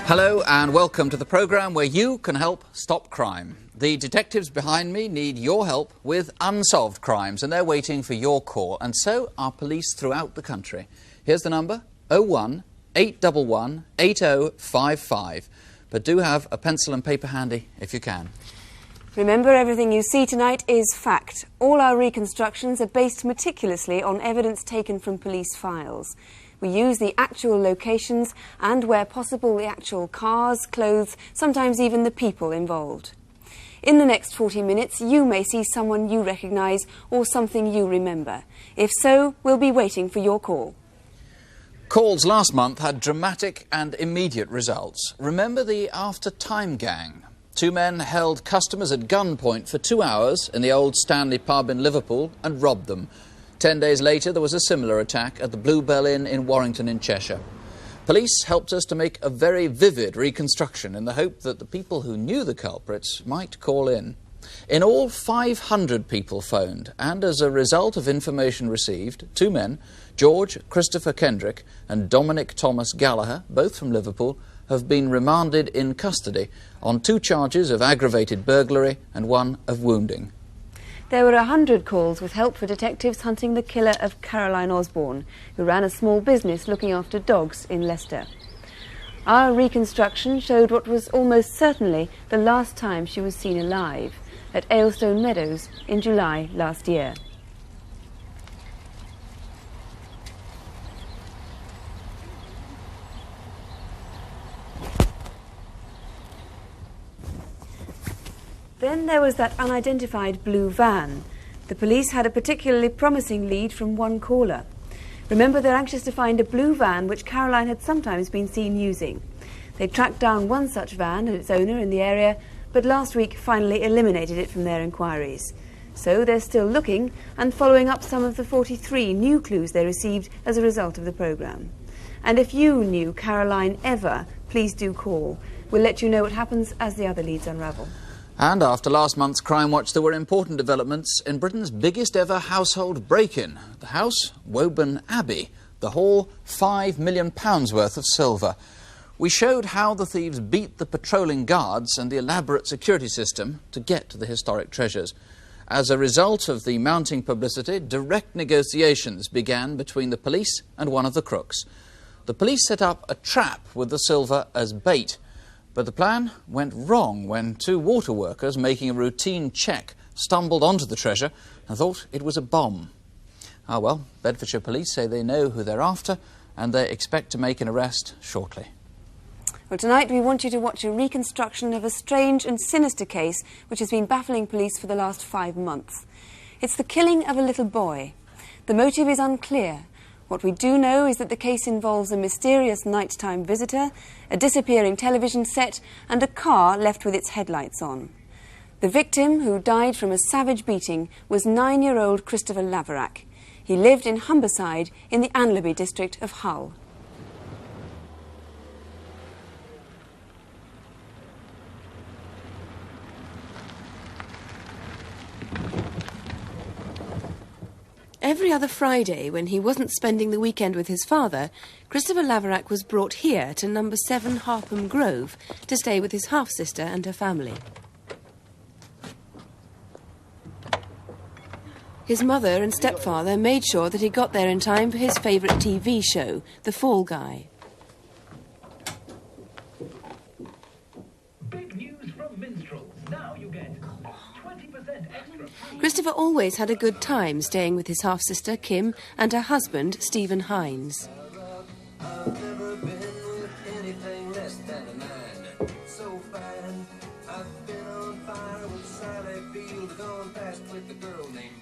Hello and welcome to the programme where you can help stop crime. The detectives behind me need your help with unsolved crimes and they're waiting for your call, and so are police throughout the country. Here's the number: 01 811 8055. But do have a pencil and paper handy if you can. Remember, everything you see tonight is fact. All our reconstructions are based meticulously on evidence taken from police files. We use the actual locations and, where possible, the actual cars, clothes, sometimes even the people involved. In the next 40 minutes, you may see someone you recognise or something you remember. If so, we'll be waiting for your call. Calls last month had dramatic and immediate results. Remember the After Time gang? Two men held customers at gunpoint for 2 hours in the old Stanley pub in Liverpool and robbed them. 10 days later, there was a similar attack at the Bluebell Inn in Warrington in Cheshire. Police helped us to make a very vivid reconstruction in the hope that the people who knew the culprits might call in. In all, 500 people phoned, and as a result of information received, two men, George Christopher Kendrick and Dominic Thomas Gallagher, both from Liverpool, have been remanded in custody on 2 charges of aggravated burglary and 1 of wounding. There were 100 calls with help for detectives hunting the killer of Caroline Osborne, who ran a small business looking after dogs in Leicester. Our reconstruction showed what was almost certainly the last time she was seen alive, at Aylstone Meadows in July last year. Then there was that unidentified blue van. The police had a particularly promising lead from one caller. Remember, they're anxious to find a blue van which Caroline had sometimes been seen using. They tracked down one such van and its owner in the area, but last week finally eliminated it from their inquiries. So they're still looking and following up some of the 43 new clues they received as a result of the programme. And if you knew Caroline ever, please do call. We'll let you know what happens as the other leads unravel. And after last month's Crimewatch, there were important developments in Britain's biggest ever household break-in. The house, Woburn Abbey. The haul, £5 million worth of silver. We showed how the thieves beat the patrolling guards and the elaborate security system to get to the historic treasures. As a result of the mounting publicity, direct negotiations began between the police and one of the crooks. The police set up a trap with the silver as bait. But the plan went wrong when 2 water workers making a routine check stumbled onto the treasure and thought it was a bomb. Ah well, Bedfordshire police say they know who they're after and they expect to make an arrest shortly. Well, tonight we want you to watch a reconstruction of a strange and sinister case which has been baffling police for the last 5 months. It's the killing of a little boy. The motive is unclear. What we do know is that the case involves a mysterious nighttime visitor, a disappearing television set, and a car left with its headlights on. The victim, who died from a savage beating, was 9-year-old Christopher Laverack. He lived in Humberside in the Anlaby district of Hull. Every other Friday, when he wasn't spending the weekend with his father, Christopher Laverack was brought here to number 7 Harpham Grove to stay with his half-sister and her family. His mother and stepfather made sure that he got there in time for his favourite TV show, The Fall Guy. Big news from minstrels. Now you get 20% extra. Christopher always had a good time staying with his half-sister Kim and her husband Stephen Hines.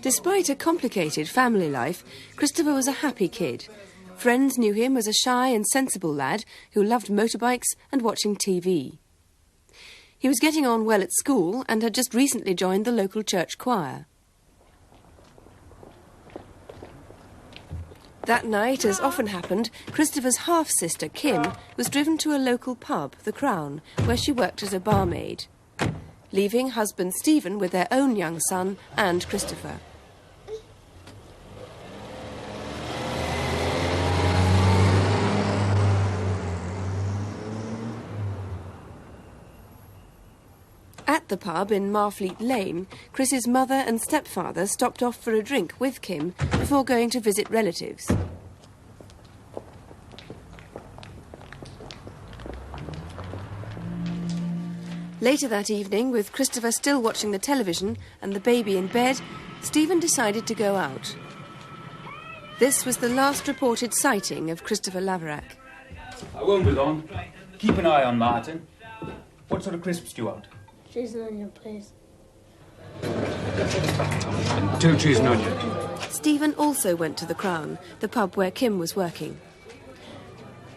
Despite a complicated family life, Christopher was a happy kid. Friends knew him as a shy and sensible lad who loved motorbikes and watching TV. He was getting on well at school and had just recently joined the local church choir. That night, as often happened, Christopher's half-sister, Kim, was driven to a local pub, the Crown, where she worked as a barmaid, leaving husband Stephen with their own young son and Christopher. At the pub in Marfleet Lane, Chris's mother and stepfather stopped off for a drink with Kim before going to visit relatives. Later that evening, with Christopher still watching the television and the baby in bed, Stephen decided to go out. This was the last reported sighting of Christopher Laverack. I won't be long. Keep an eye on Martin. What sort of crisps do you want? Cheese and onion, please. And 2 cheese and onion. Stephen also went to the Crown, the pub where Kim was working.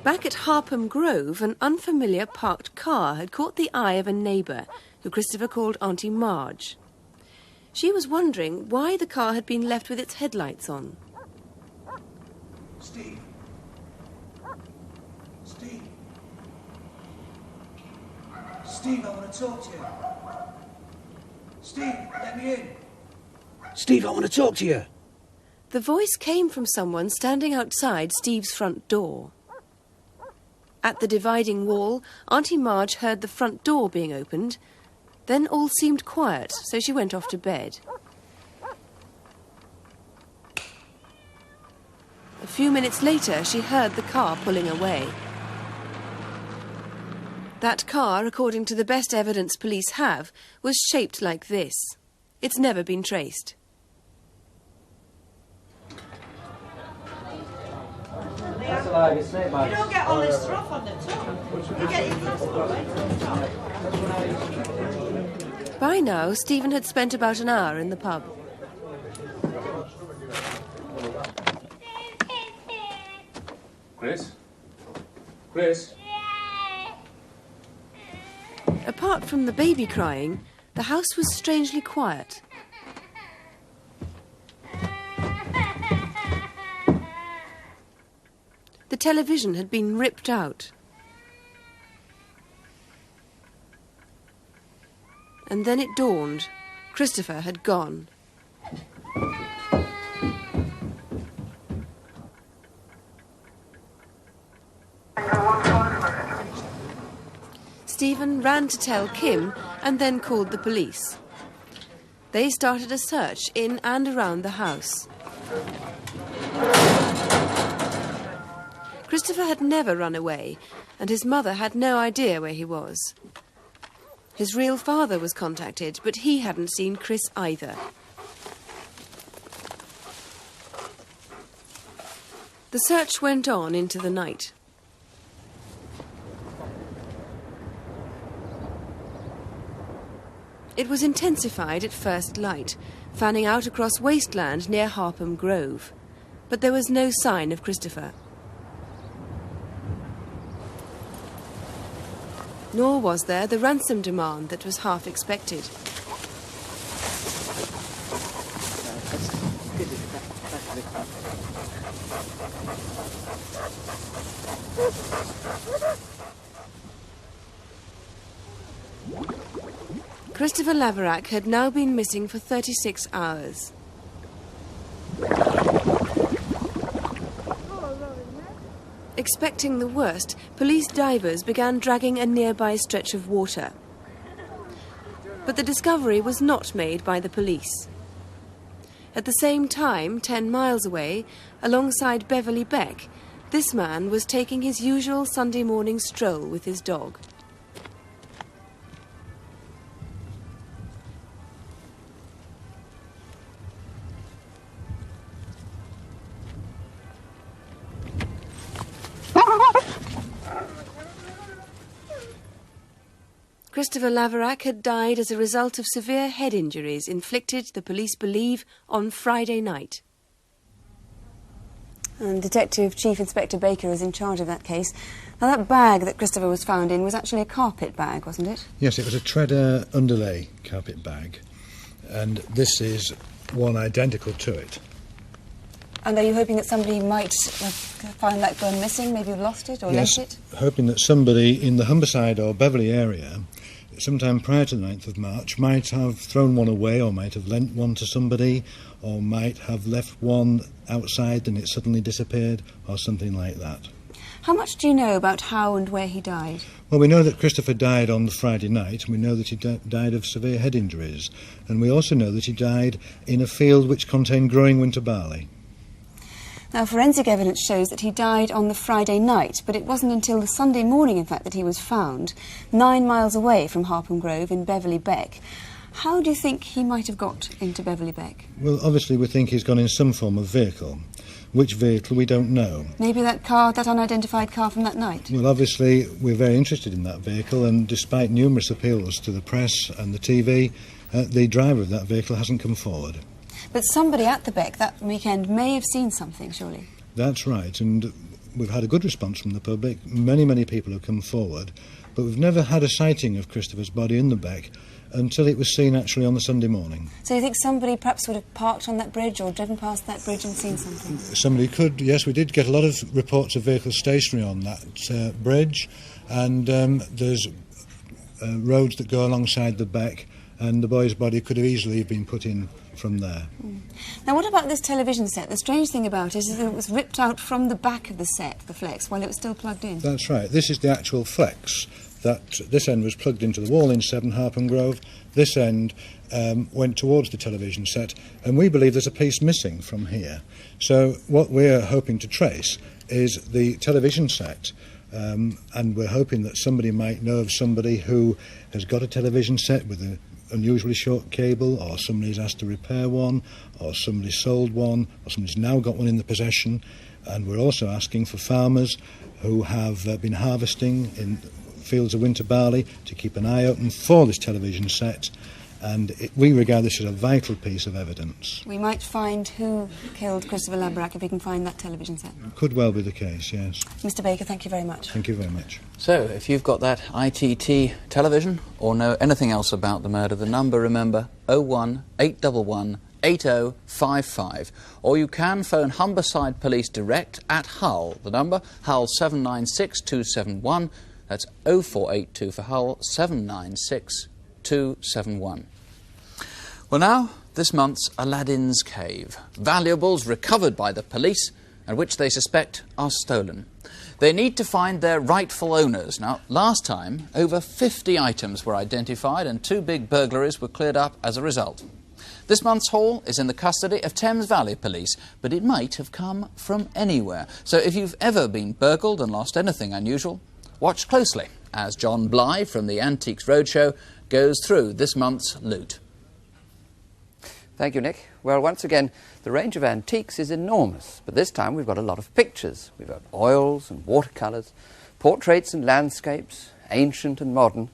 Back at Harpham Grove, an unfamiliar parked car had caught the eye of a neighbour, who Christopher called Auntie Marge. She was wondering why the car had been left with its headlights on. Steve. Steve. Steve, I want to talk to you. Steve, let me in. Steve, I want to talk to you. The voice came from someone standing outside Steve's front door. At the dividing wall, Auntie Marge heard the front door being opened. Then all seemed quiet, so she went off to bed. A few minutes later, she heard the car pulling away. That car, according to the best evidence police have, was shaped like this. It's never been traced. You don't get all this stuff on the top. You get it. By now, Stephen had spent about an hour in the pub. Chris? Chris? Apart from the baby crying, the house was strangely quiet. The television had been ripped out. And then it dawned. Christopher had gone. Stephen ran to tell Kim and then called the police. They started a search in and around the house. Christopher had never run away, and his mother had no idea where he was. His real father was contacted, but he hadn't seen Chris either. The search went on into the night. It was intensified at first light, fanning out across wasteland near Harpham Grove. But there was no sign of Christopher. Nor was there the ransom demand that was half expected. Christopher Laverack had now been missing for 36 hours. Expecting the worst, police divers began dragging a nearby stretch of water. But the discovery was not made by the police. At the same time, 10 miles away, alongside Beverly Beck, this man was taking his usual Sunday morning stroll with his dog. Christopher Laverack had died as a result of severe head injuries inflicted, the police believe, on Friday night. And Detective Chief Inspector Baker is in charge of that case. Now, that bag that Christopher was found in was actually a carpet bag, wasn't it? Yes, it was a Treader underlay carpet bag. And this is one identical to it. And are you hoping that somebody might find that gone missing, maybe lost it or left it? Yes, hoping that somebody in the Humberside or Beverly area, sometime prior to the 9th of March, might have thrown one away or might have lent one to somebody or might have left one outside and it suddenly disappeared or something like that. How much do you know about how and where he died? Well, we know that Christopher died on the Friday night, and we know that he died of severe head injuries. And we also know that he died in a field which contained growing winter barley. Now, forensic evidence shows that he died on the Friday night, but it wasn't until the Sunday morning, in fact, that he was found, 9 miles away from Harpham Grove in Beverley Beck. How do you think he might have got into Beverley Beck? Well, obviously we think he's gone in some form of vehicle. Which vehicle, we don't know. Maybe that car, that unidentified car from that night? Well, obviously we're very interested in that vehicle, and despite numerous appeals to the press and the TV, the driver of that vehicle hasn't come forward. But somebody at the Beck that weekend may have seen something, surely? That's right, and we've had a good response from the public. Many people have come forward, but we've never had a sighting of Christopher's body in the Beck until it was seen actually on the Sunday morning. So you think somebody perhaps would have parked on that bridge or driven past that bridge and seen something? Somebody could, yes. We did get a lot of reports of vehicles stationary on that bridge, and there's roads that go alongside the Beck, and the boy's body could have easily been put in from there. Now, what about this television set? The strange thing about it is that it was ripped out from the back of the set, the flex, while it was still plugged in. That's right. This is the actual flex. This end was plugged into the wall in 7 Harpham Grove. This end went towards the television set, and we believe there's a piece missing from here. So what we're hoping to trace is the television set, and we're hoping that somebody might know of somebody who has got a television set with an unusually short cable, or somebody's asked to repair one, or somebody sold one, or somebody's now got one in the possession. And we're also asking for farmers who have been harvesting in fields of winter barley to keep an eye open for this television set, and we regard this as a vital piece of evidence. We might find who killed Christopher Labrak if we can find that television set. Could well be the case, yes. Mr. Baker, thank you very much. Thank you very much. So, if you've got that ITT television or know anything else about the murder, the number, remember, 01811 8055, or you can phone Humberside Police direct at Hull. The number, Hull 796271. That's 0482 for Hull 796271. Well, now, this month's Aladdin's Cave. Valuables recovered by the police and which they suspect are stolen. They need to find their rightful owners. Now, last time, over 50 items were identified and 2 big burglaries were cleared up as a result. This month's haul is in the custody of Thames Valley Police, but it might have come from anywhere. So if you've ever been burgled and lost anything unusual, watch closely as John Bly from the Antiques Roadshow goes through this month's loot. Thank you, Nick. Well, once again, the range of antiques is enormous, but this time we've got a lot of pictures. We've got oils and watercolours, portraits and landscapes, ancient and modern,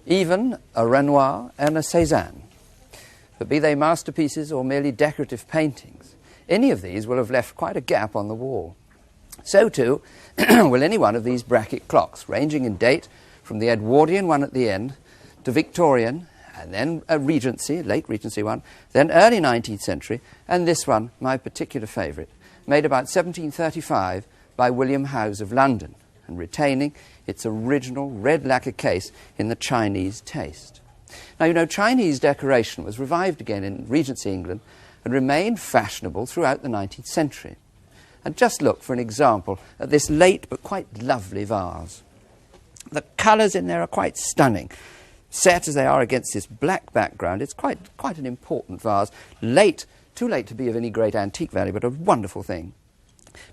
even a Renoir and a Cézanne. But be they masterpieces or merely decorative paintings, any of these will have left quite a gap on the wall. So too will any one of these bracket clocks, ranging in date from the Edwardian one at the end to Victorian, and then a Regency, late Regency one, then early 19th century, and this one, my particular favourite, made about 1735 by William Howes of London, and retaining its original red lacquer case in the Chinese taste. Now, you know, Chinese decoration was revived again in Regency England and remained fashionable throughout the 19th century. And just look for an example at this late but quite lovely vase. The colours in there are quite stunning. Set as they are against this black background, it's quite an important vase. Late, too late to be of any great antique value, but a wonderful thing.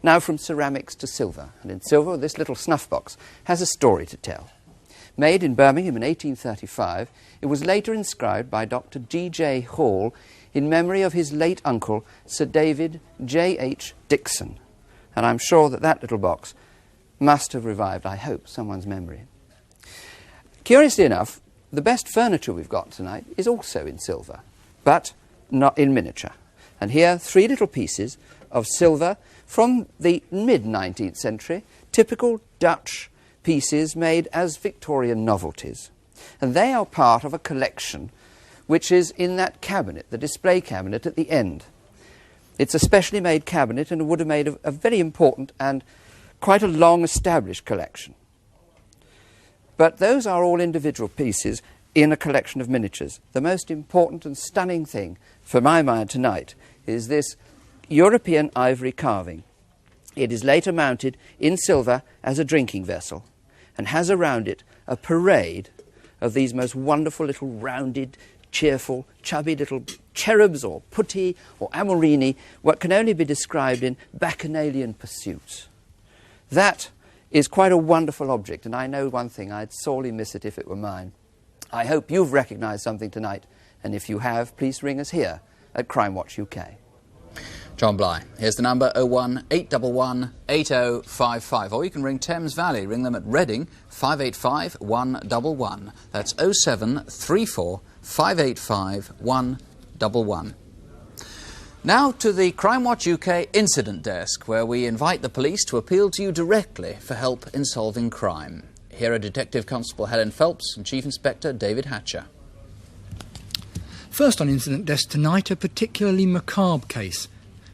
Now from ceramics to silver. And in silver, this little snuff box has a story to tell. Made in Birmingham in 1835, it was later inscribed by Dr. G.J. Hall in memory of his late uncle, Sir David J.H. Dixon. And I'm sure that that little box must have revived, I hope, someone's memory. Curiously enough, the best furniture we've got tonight is also in silver, but not in miniature. And here, 3 little pieces of silver from the mid-19th century, typical Dutch pieces made as Victorian novelties. And they are part of a collection which is in that cabinet, the display cabinet at the end. It's a specially made cabinet and would have made a very important and quite a long established collection. But those are all individual pieces in a collection of miniatures. The most important and stunning thing, for my mind tonight, is this European ivory carving. It is later mounted in silver as a drinking vessel and has around it a parade of these most wonderful little rounded, cheerful, chubby little cherubs or putti or amorini, what can only be described in bacchanalian pursuit. That is quite a wonderful object, and I know one thing, I'd sorely miss it if it were mine. I hope you've recognised something tonight, and if you have, please ring us here at Crimewatch UK. John Bly. Here's the number 01811 8055. Or you can ring Thames Valley. Ring them at Reading 585 111. That's 0734 585 111. Now to the Crimewatch UK Incident Desk, where we invite the police to appeal to you directly for help in solving crime. Here are Detective Constable Helen Phelps and Chief Inspector David Hatcher. First on Incident Desk tonight, a particularly macabre case.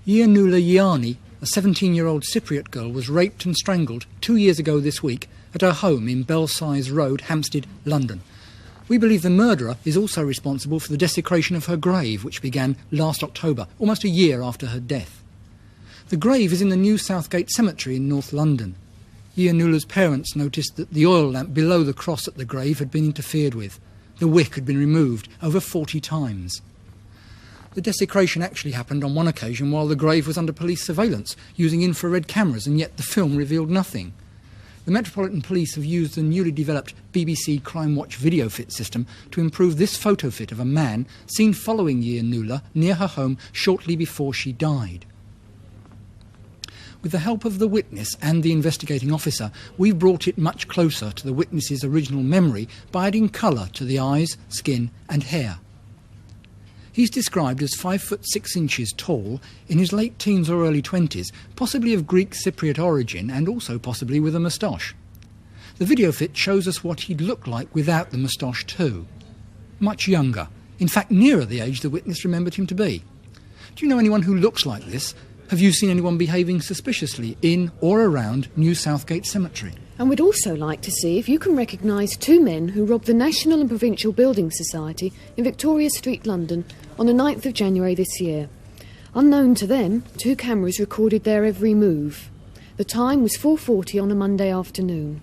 Yianula Yiani, a 17-year-old Cypriot girl, was raped and strangled 2 years ago this week at her home in Belsize Road, Hampstead, London. We believe the murderer is also responsible for the desecration of her grave, which began last October, almost a year after her death. The grave is in the New Southgate Cemetery in North London. Yianula's parents noticed that the oil lamp below the cross at the grave had been interfered with. The wick had been removed over 40 times. The desecration actually happened on one occasion while the grave was under police surveillance, using infrared cameras, and yet the film revealed nothing. The Metropolitan Police have used the newly developed BBC Crimewatch video fit system to improve this photo fit of a man seen following Yianula near her home shortly before she died. With the help of the witness and the investigating officer, we've brought it much closer to the witness's original memory by adding colour to the eyes, skin and hair. He's described as 5'6" tall, in his late teens or early 20s, possibly of Greek Cypriot origin and also possibly with a moustache. The video fit shows us what he'd look like without the moustache too. Much younger, in fact nearer the age the witness remembered him to be. Do you know anyone who looks like this? Have you seen anyone behaving suspiciously in or around New Southgate Cemetery? And we'd also like to see if you can recognise two men who robbed the National and Provincial Building Society in Victoria Street, London, on the 9th of January this year. Unknown to them, two cameras recorded their every move. The time was 4:40 on a Monday afternoon.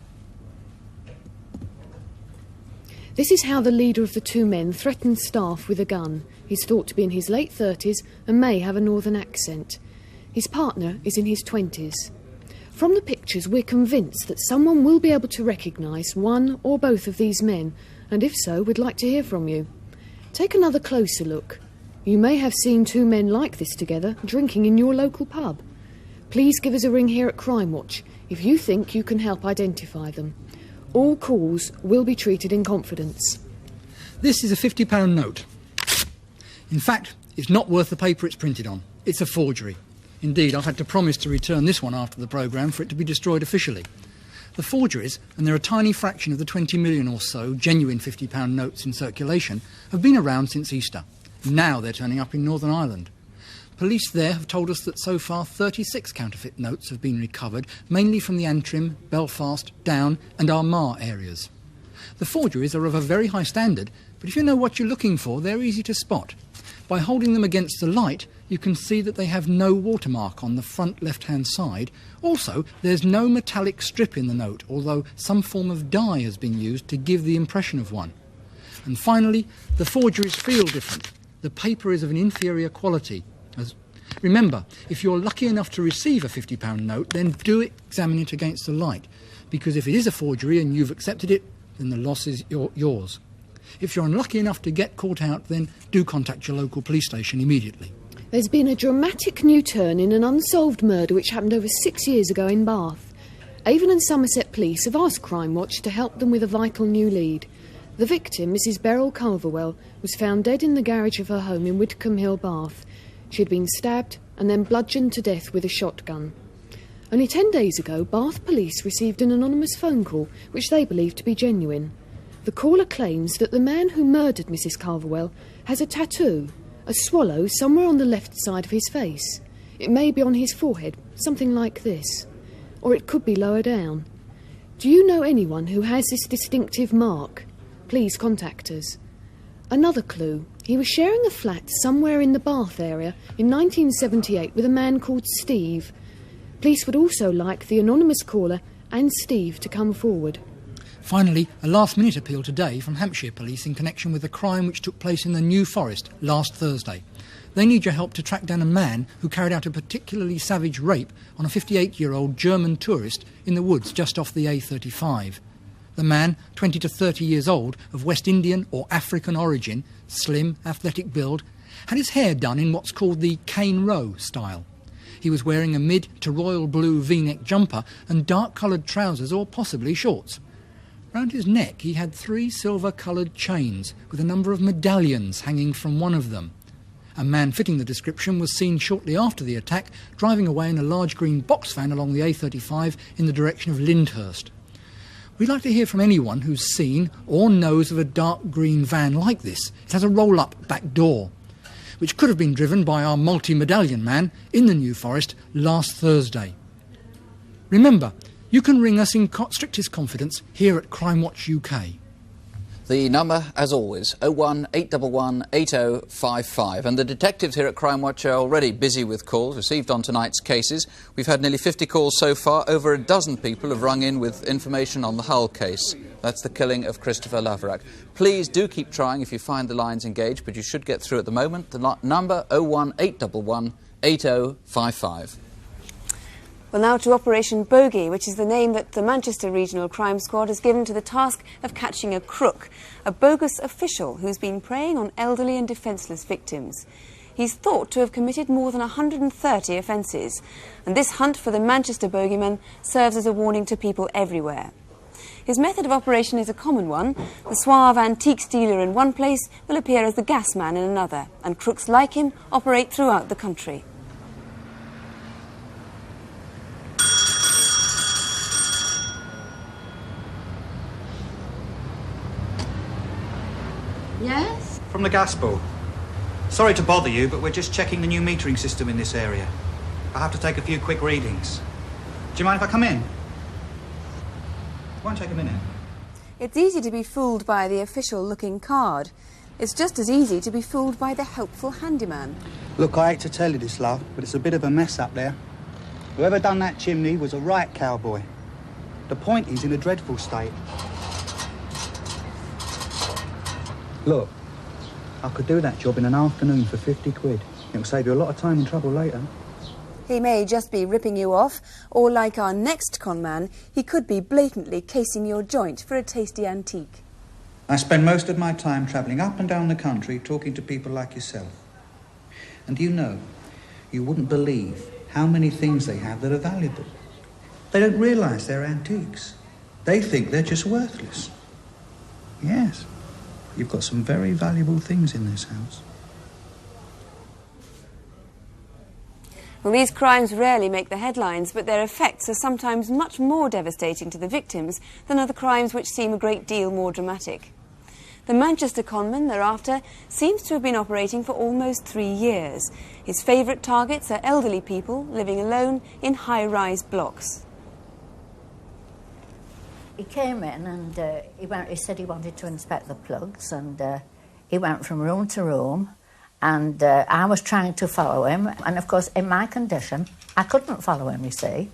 This is how the leader of the two men threatened staff with a gun. He's thought to be in his late 30s and may have a northern accent. His partner is in his 20s. From the pictures, we're convinced that someone will be able to recognise one or both of these men, and if so, we'd like to hear from you. Take another closer look. You may have seen two men like this together, drinking in your local pub. Please give us a ring here at Crimewatch if you think you can help identify them. All calls will be treated in confidence. This is a £50 note. In fact, it's not worth the paper it's printed on. It's a forgery. Indeed, I've had to promise to return this one after the programme for it to be destroyed officially. The forgeries, and they're a tiny fraction of the 20 million or so genuine £50 notes in circulation, have been around since Easter. Now they're turning up in Northern Ireland. Police there have told us that so far 36 counterfeit notes have been recovered, mainly from the Antrim, Belfast, Down and Armagh areas. The forgeries are of a very high standard, but if you know what you're looking for, they're easy to spot. By holding them against the light, you can see that they have no watermark on the front left-hand side. Also, there's no metallic strip in the note, although some form of dye has been used to give the impression of one. And finally, the forgeries feel different. The paper is of an inferior quality. Remember, if you're lucky enough to receive a £50 note, then do examine it against the light, because if it is a forgery and you've accepted it, then the loss is yours. If you're unlucky enough to get caught out, then do contact your local police station immediately. There's been a dramatic new turn in an unsolved murder which happened over 6 years ago in Bath. Avon and Somerset Police have asked Crimewatch to help them with a vital new lead. The victim, Mrs Beryl Culverwell, was found dead in the garage of her home in Widcombe Hill, Bath. She had been stabbed and then bludgeoned to death with a shotgun. Only 10 days ago, Bath Police received an anonymous phone call which they believe to be genuine. The caller claims that the man who murdered Mrs Culverwell has a tattoo, a swallow, somewhere on the left side of his face. It may be on his forehead, something like this. Or it could be lower down. Do you know anyone who has this distinctive mark? Please contact us. Another clue. He was sharing a flat somewhere in the Bath area in 1978 with a man called Steve. Police would also like the anonymous caller and Steve to come forward. Finally, a last-minute appeal today from Hampshire Police in connection with a crime which took place in the New Forest last Thursday. They need your help to track down a man who carried out a particularly savage rape on a 58-year-old German tourist in the woods just off the A35. The man, 20 to 30 years old, of West Indian or African origin, slim, athletic build, had his hair done in what's called the cane row style. He was wearing a mid to royal blue V-neck jumper and dark-coloured trousers or possibly shorts. Round his neck he had 3 silver-coloured chains with a number of medallions hanging from one of them. A man fitting the description was seen shortly after the attack driving away in a large green box van along the A35 in the direction of Lyndhurst. We'd like to hear from anyone who's seen or knows of a dark green van like this. It has a roll-up back door, which could have been driven by our multi-medallion man in the New Forest last Thursday. Remember, you can ring us in strictest confidence here at Crimewatch UK. The number, as always, 01811 8055. And the detectives here at Crimewatch are already busy with calls received on tonight's cases. We've had nearly 50 calls so far. Over a dozen people have rung in with information on the Hull case. That's the killing of Christopher Laverack. Please do keep trying if you find the lines engaged, but you should get through at the moment. The number 01811 8055. Well, now to Operation Bogey, which is the name that the Manchester Regional Crime Squad has given to the task of catching a crook, a bogus official who's been preying on elderly and defenceless victims. He's thought to have committed more than 130 offences, and this hunt for the Manchester bogeyman serves as a warning to people everywhere. His method of operation is a common one. The suave antiques dealer in one place will appear as the gas man in another, and crooks like him operate throughout the country. Yes? From the gas board. Sorry to bother you, but we're just checking the new metering system in this area. I have to take a few quick readings. Do you mind if I come in? It won't take a minute. It's easy to be fooled by the official-looking card. It's just as easy to be fooled by the helpful handyman. Look, I hate to tell you this, love, but it's a bit of a mess up there. Whoever done that chimney was a right cowboy. The point is in a dreadful state. Look, I could do that job in an afternoon for 50 quid. It'll save you a lot of time and trouble later. He may just be ripping you off, or like our next con man, he could be blatantly casing your joint for a tasty antique. I spend most of my time travelling up and down the country talking to people like yourself. And you know, you wouldn't believe how many things they have that are valuable. They don't realise they're antiques. They think they're just worthless. Yes. You've got some very valuable things in this house. Well, these crimes rarely make the headlines, but their effects are sometimes much more devastating to the victims than other crimes which seem a great deal more dramatic. The Manchester conman, thereafter, seems to have been operating for almost 3 years. His favourite targets are elderly people living alone in high-rise blocks. He came in and he said he wanted to inspect the plugs, and he went from room to room, and I was trying to follow him, and of course in my condition I couldn't follow him, you see.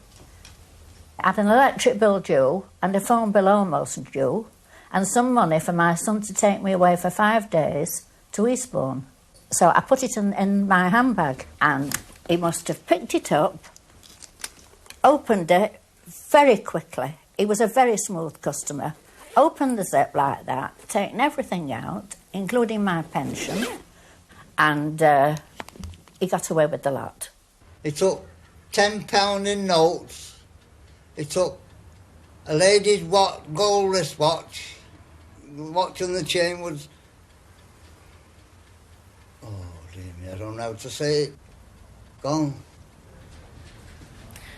I had an electric bill due and a phone bill almost due, and some money for my son to take me away for 5 days to Eastbourne. So I put it in my handbag, and he must have picked it up, opened it very quickly. He was a very smooth customer. Opened the zip like that, taken everything out, including my pension, and he got away with the lot. He took £10 in notes. He took a lady's gold wristwatch. The watch on the chain was... Oh, dear me, I don't know how to say it. Gone.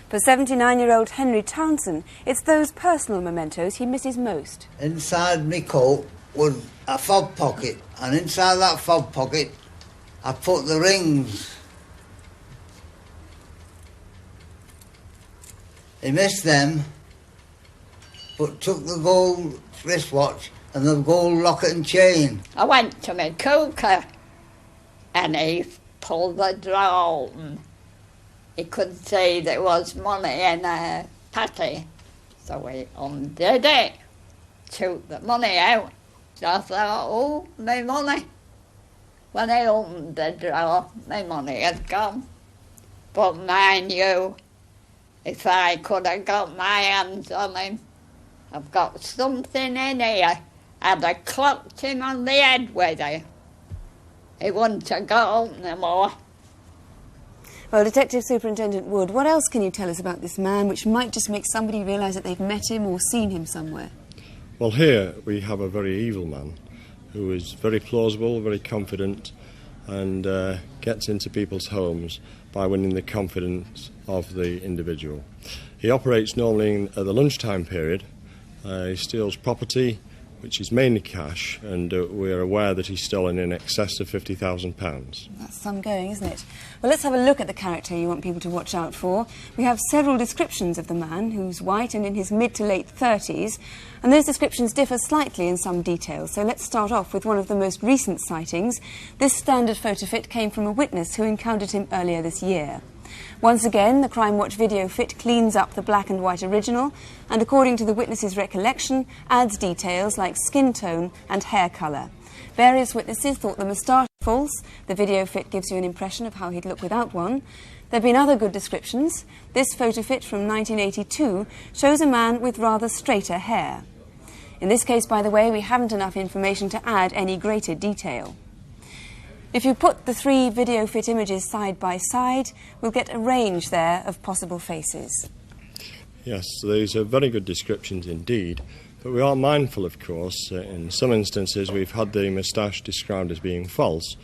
For 79-year-old Henry Townsend, it's those personal mementos he misses most. Inside my coat was a fob pocket, and inside that fob pocket I put the rings. He missed them, but took the gold wristwatch and the gold locket and chain. I went to my cooker and he pulled the drawer open he could see there was money in a patty. So he undid it, took the money out. So I thought, oh, my money. When I opened the drawer, my money had gone. But mind you, if I could have got my hands on him, I've got something in here. I'd have clocked him on the head with it. He wouldn't have got up no more. Well, Detective Superintendent Wood, what else can you tell us about this man which might just make somebody realise that they've met him or seen him somewhere? Well, here we have a very evil man who is very plausible, very confident, and gets into people's homes by winning the confidence of the individual. He operates normally at the lunchtime period. He steals property, which is mainly cash, and we're aware that he's stolen in excess of £50,000. That's some going, isn't it? Well, let's have a look at the character you want people to watch out for. We have several descriptions of the man, who's white and in his mid to late 30s, and those descriptions differ slightly in some details. So let's start off with one of the most recent sightings. This standard photo fit came from a witness who encountered him earlier this year. Once again, the Crimewatch video fit cleans up the black and white original and, according to the witness's recollection, adds details like skin tone and hair colour. Various witnesses thought the moustache was false. The video fit gives you an impression of how he'd look without one. There have been other good descriptions. This photo fit from 1982 shows a man with rather straighter hair. In this case, by the way, we haven't enough information to add any greater detail. If you put the three video fit images side by side, we'll get a range there of possible faces. Yes, these are very good descriptions indeed, but we are mindful, of course, in some instances we've had the moustache described as being false,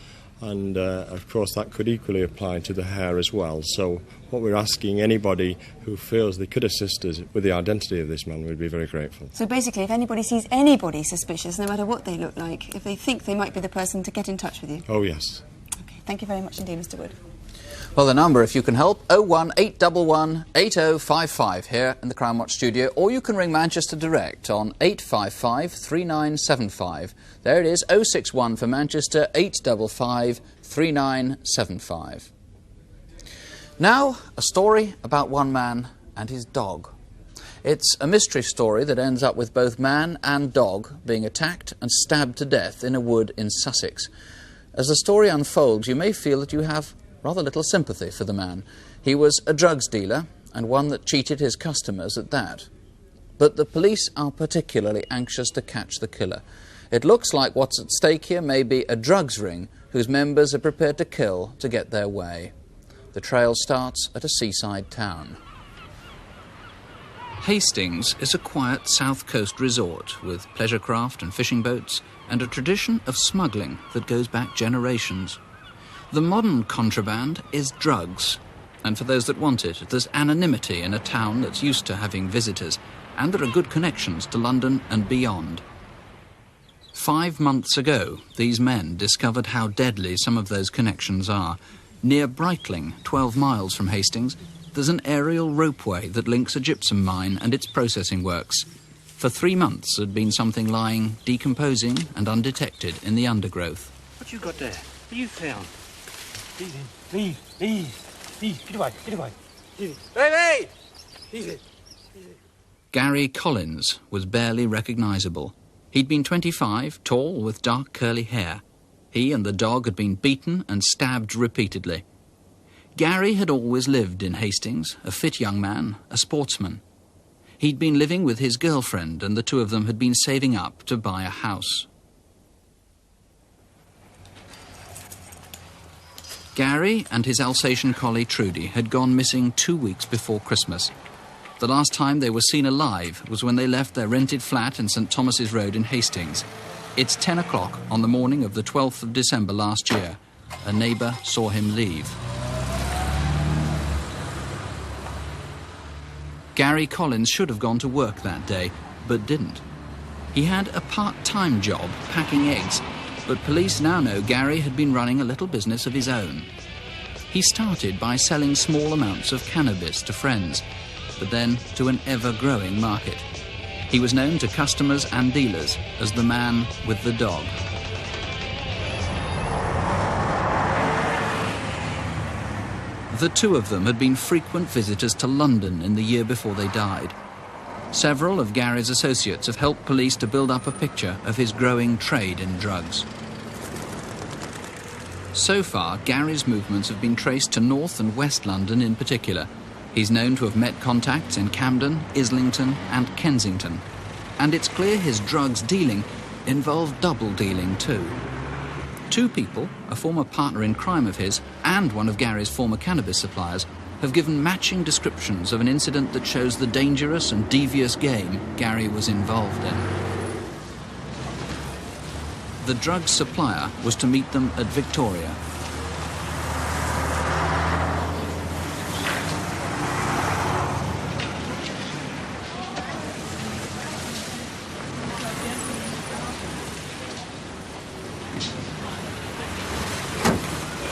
and of course that could equally apply to the hair as well. So what we're asking anybody who feels they could assist us with the identity of this man, we'd be very grateful. So basically, if anybody sees anybody suspicious, no matter what they look like, if they think they might be the person, to get in touch with you. Oh, yes. Okay, thank you very much indeed, Mr. Wood. Well, the number, if you can help, 01811 8055 here in the Crimewatch studio, or you can ring Manchester direct on 855 3975. There it is, 061 for Manchester, 855 3975. Now, a story about one man and his dog. It's a mystery story that ends up with both man and dog being attacked and stabbed to death in a wood in Sussex. As the story unfolds, you may feel that you have rather little sympathy for the man. He was a drugs dealer, and one that cheated his customers at that. But the police are particularly anxious to catch the killer. It looks like what's at stake here may be a drugs ring whose members are prepared to kill to get their way. The trail starts at a seaside town. Hastings is a quiet south coast resort with pleasure craft and fishing boats and a tradition of smuggling that goes back generations. The modern contraband is drugs, and for those that want it, there's anonymity in a town that's used to having visitors, and there are good connections to London and beyond. 5 months ago, these men discovered how deadly some of those connections are. Near Brightling, 12 miles from Hastings, there's an aerial ropeway that links a gypsum mine and its processing works. For 3 months, there'd been something lying, decomposing and undetected in the undergrowth. What you got there? What you found? Leave. Get away. Hey! Easy. Gary Collins was barely recognisable. He'd been 25, tall, with dark curly hair. He and the dog had been beaten and stabbed repeatedly. Gary had always lived in Hastings, a fit young man, a sportsman. He'd been living with his girlfriend, and the two of them had been saving up to buy a house. Gary and his Alsatian collie Trudy had gone missing 2 weeks before Christmas. The last time they were seen alive was when they left their rented flat in St Thomas's Road in Hastings. It's 10 o'clock on the morning of the 12th of December last year. A neighbour saw him leave. Gary Collins should have gone to work that day, but didn't. He had a part-time job packing eggs, but police now know Gary had been running a little business of his own. He started by selling small amounts of cannabis to friends, but then to an ever-growing market. He was known to customers and dealers as the man with the dog. The two of them had been frequent visitors to London in the year before they died. Several of Gary's associates have helped police to build up a picture of his growing trade in drugs. So far, Gary's movements have been traced to North and West London in particular. He's known to have met contacts in Camden, Islington and Kensington. And it's clear his drugs dealing involved double dealing too. Two people, a former partner in crime of his and one of Gary's former cannabis suppliers, have given matching descriptions of an incident that shows the dangerous and devious game Gary was involved in. The drug supplier was to meet them at Victoria.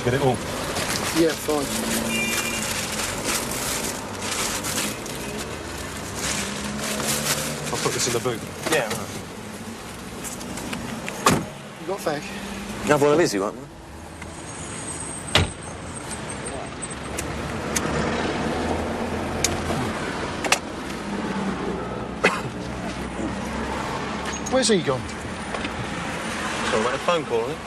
Get it all? Yeah, fine. I'll put this in the boot. Yeah, right. You got a fag? You have one of these, you want one? Where's he gone? So I made a phone call, isn't it?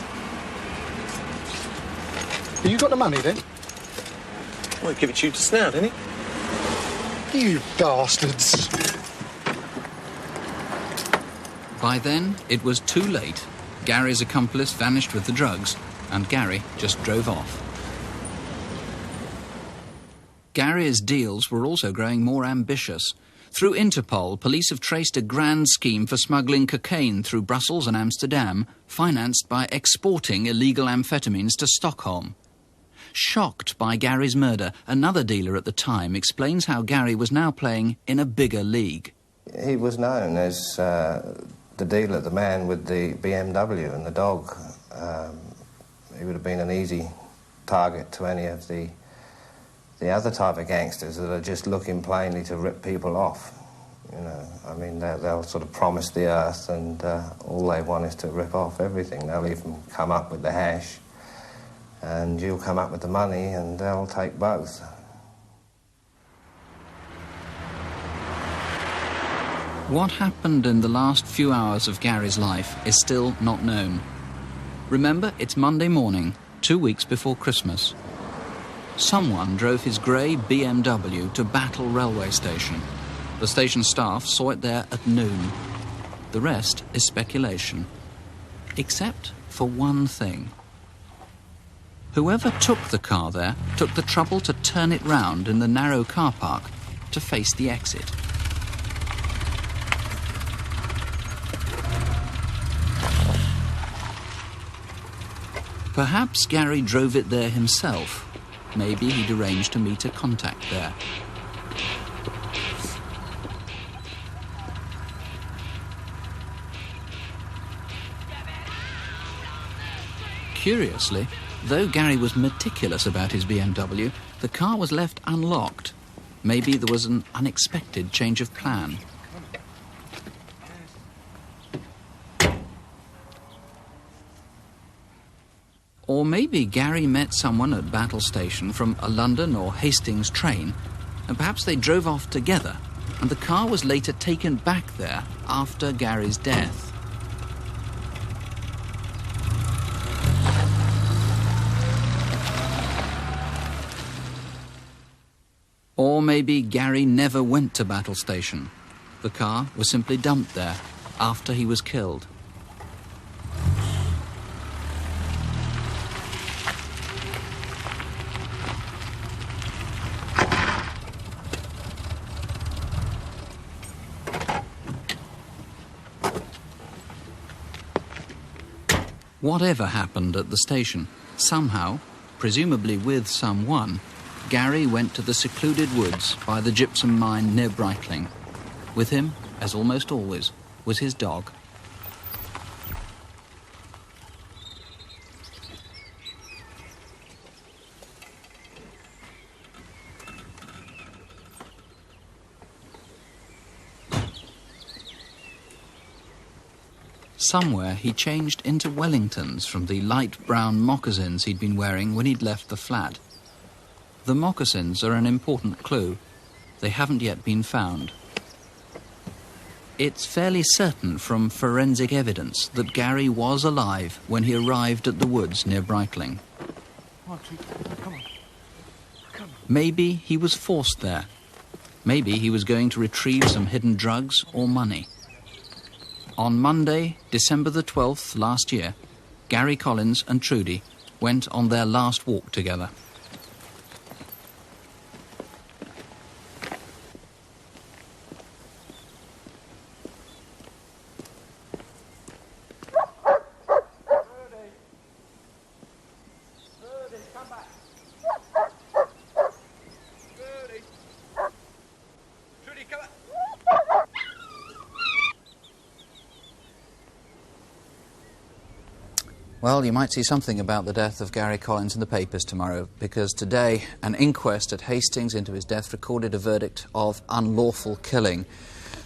You got the money then? Well, he'd give it to you to snout, didn't he? You bastards. By then, it was too late. Gary's accomplice vanished with the drugs, and Gary just drove off. Gary's deals were also growing more ambitious. Through Interpol, police have traced a grand scheme for smuggling cocaine through Brussels and Amsterdam, financed by exporting illegal amphetamines to Stockholm. Shocked by Gary's murder, another dealer at the time explains how Gary was now playing in a bigger league. He was known as the dealer, the man with the BMW and the dog. He would have been an easy target to any of the other type of gangsters that are just looking plainly to rip people off. You know, I mean, they'll sort of promise the earth and all they want is to rip off everything. They'll even come up with the hash and you'll come up with the money and they'll take both. What happened in the last few hours of Gary's life is still not known. Remember, it's Monday morning, 2 weeks before Christmas. Someone drove his grey BMW to Battle railway station. The station staff saw it there at noon. The rest is speculation. Except for one thing. Whoever took the car there took the trouble to turn it round in the narrow car park to face the exit. Perhaps Gary drove it there himself. Maybe he'd arranged to meet a contact there. Curiously, though Gary was meticulous about his BMW, the car was left unlocked. Maybe there was an unexpected change of plan. Or maybe Gary met someone at Battle Station from a London or Hastings train, and perhaps they drove off together, and the car was later taken back there after Gary's death. Or maybe Gary never went to Battle Station. The car was simply dumped there after he was killed. Whatever happened at the station, somehow, presumably with someone, Gary went to the secluded woods by the gypsum mine near Breitling. With him, as almost always, was his dog. Somewhere he changed into Wellingtons from the light brown moccasins he'd been wearing when he'd left the flat. The moccasins are an important clue. They haven't yet been found. It's fairly certain from forensic evidence that Gary was alive when he arrived at the woods near Breitling. Come on. Maybe he was forced there. Maybe he was going to retrieve some hidden drugs or money. On Monday, December the 12th last year, Gary Collins and Trudy went on their last walk together. Well, you might see something about the death of Gary Collins in the papers tomorrow, because today an inquest at Hastings into his death recorded a verdict of unlawful killing.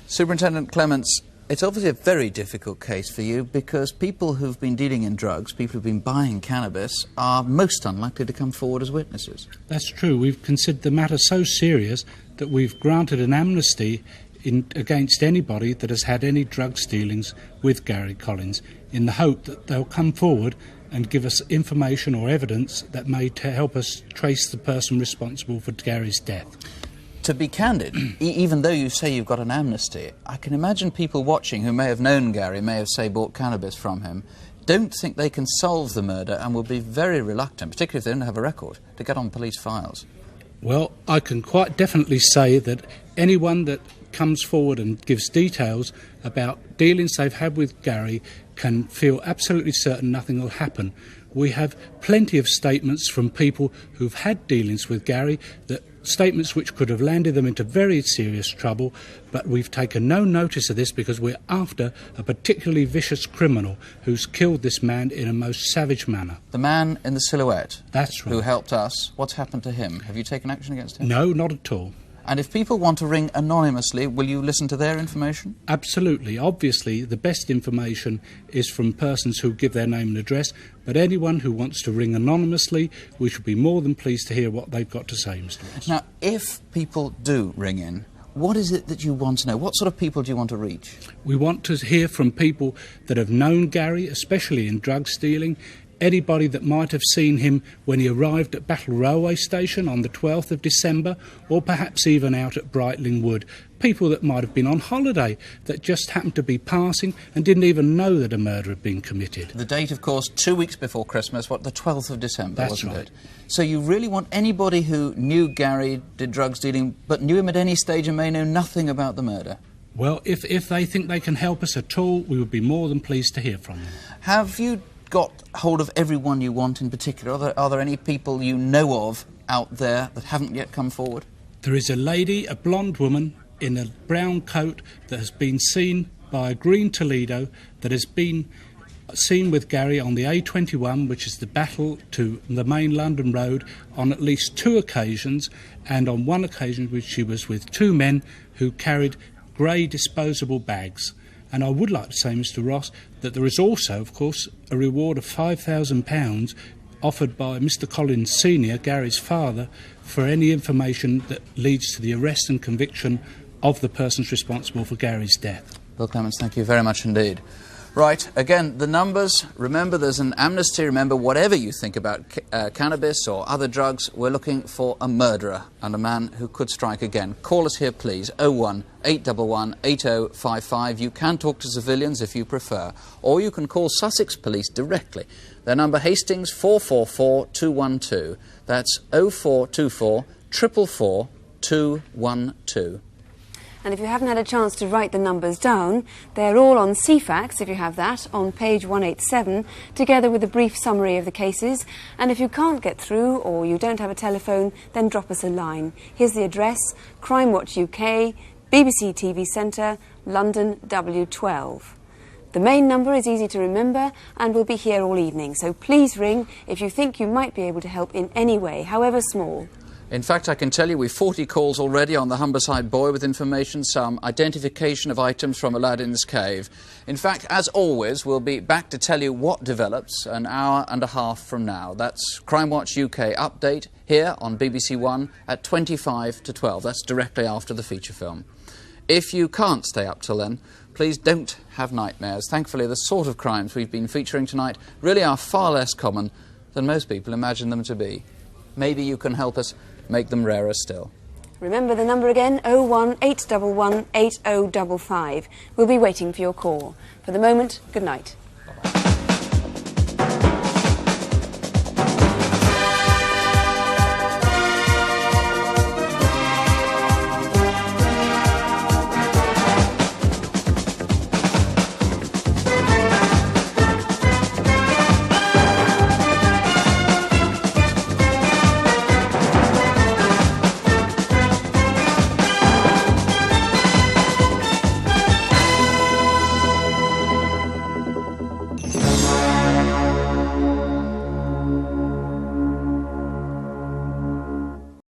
Superintendent Clements, it's obviously a very difficult case for you, because people who've been dealing in drugs, people who've been buying cannabis, are most unlikely to come forward as witnesses. That's true. We've considered the matter so serious that we've granted an amnesty against anybody that has had any drug dealings with Gary Collins, in the hope that they'll come forward and give us information or evidence that may help us trace the person responsible for Gary's death. To be candid, even though you say you've got an amnesty, I can imagine people watching who may have known Gary, may have, say, bought cannabis from him, don't think they can solve the murder and will be very reluctant, particularly if they don't have a record, to get on police files. Well, I can quite definitely say that anyone that comes forward and gives details about dealings they've had with Gary can feel absolutely certain nothing will happen. We have plenty of statements from people who've had dealings with Gary, that statements which could have landed them into very serious trouble, but we've taken no notice of this because we're after a particularly vicious criminal who's killed this man in a most savage manner. The man in the silhouette? That's right. Who helped us, what's happened to him? Have you taken action against him? No, not at all. And if people want to ring anonymously, will you listen to their information? Absolutely. Obviously, the best information is from persons who give their name and address, but anyone who wants to ring anonymously, we should be more than pleased to hear what they've got to say, Mr. Ross. Now, if people do ring in, what is it that you want to know? What sort of people do you want to reach? We want to hear from people that have known Gary, especially in drug stealing, anybody that might have seen him when he arrived at Battle Railway Station on the 12th of December, or perhaps even out at Breitling Wood. People that might have been on holiday, that just happened to be passing and didn't even know that a murder had been committed. The date, of course, 2 weeks before Christmas, the 12th of December, That's wasn't right. it? So you really want anybody who knew Gary, did drugs dealing, but knew him at any stage and may know nothing about the murder? Well, if they think they can help us at all, we would be more than pleased to hear from them. Have you got hold of everyone you want in particular? Are there any people you know of out there that haven't yet come forward? There is a lady, a blonde woman, in a brown coat that has been seen by a green Toledo, that has been seen with Gary on the A21, which is the battle to the main London road, on at least 2 occasions, and on one occasion which she was with 2 men who carried grey disposable bags. And I would like to say, Mr. Ross, that there is also, of course, a reward of £5,000 offered by Mr. Collins Sr., Gary's father, for any information that leads to the arrest and conviction of the persons responsible for Gary's death. Bill Clements, thank you very much indeed. Right, again, the numbers, remember there's an amnesty, remember whatever you think about cannabis or other drugs, we're looking for a murderer and a man who could strike again. Call us here please, 01 811 8055. You can talk to civilians if you prefer, or you can call Sussex Police directly. Their number, Hastings 444 212. That's 0424 444 212. And if you haven't had a chance to write the numbers down, they're all on CFAX, if you have that, on page 187, together with a brief summary of the cases. And if you can't get through or you don't have a telephone, then drop us a line. Here's the address, Crimewatch UK, BBC TV Centre, London W12. The main number is easy to remember and will be here all evening, so please ring if you think you might be able to help in any way, however small. In fact, I can tell you we've 40 calls already on the Humberside boy with information, some identification of items from Aladdin's cave. In fact, as always, we'll be back to tell you what develops an hour and a half from now. That's Crimewatch UK Update here on BBC One at 25 to 12. That's directly after the feature film. If you can't stay up till then, please don't have nightmares. Thankfully, the sort of crimes we've been featuring tonight really are far less common than most people imagine them to be. Maybe you can help us make them rarer still. Remember the number again, 01811 8055. We'll be waiting for your call. For the moment, good night.